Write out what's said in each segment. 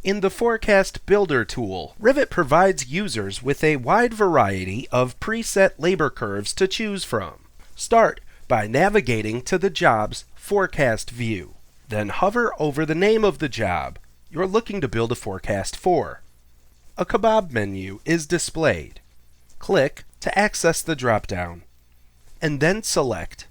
In the Forecast Builder tool, Rivet provides users with a wide variety of preset labor curves to choose from. Start by navigating to the job's forecast view. Then hover over the name of the job you're looking to build a forecast for. A kebab menu is displayed. Click to access the drop-down, and then select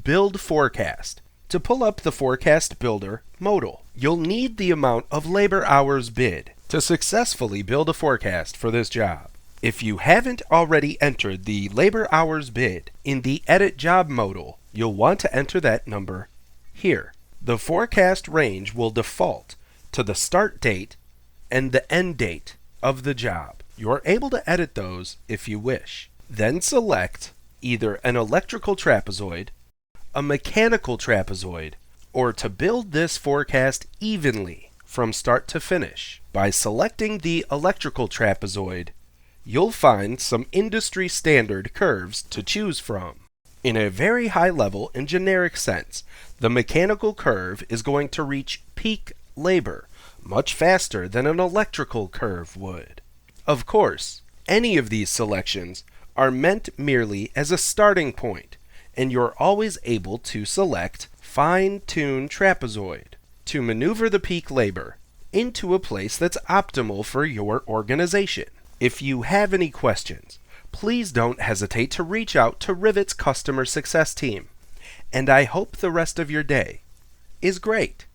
Build Forecast to pull up the Forecast Builder modal. You'll need the amount of labor hours bid to successfully build a forecast for this job. If you haven't already entered the labor hours bid in the Edit Job modal, you'll want to enter that number here. The forecast range will default to the start date and the end date of the job. You're able to edit those if you wish. Then select either an electrical trapezoid, a mechanical trapezoid, or to build this forecast evenly from start to finish. By selecting the electrical trapezoid, you'll find some industry standard curves to choose from. In a very high level and generic sense, the mechanical curve is going to reach peak labor much faster than an electrical curve would. Of course, any of these selections are meant merely as a starting point, and you're always able to select Fine-Tune Trapezoid to maneuver the peak labor into a place that's optimal for your organization. If you have any questions, please don't hesitate to reach out to Rivet's customer success team, and I hope the rest of your day is great.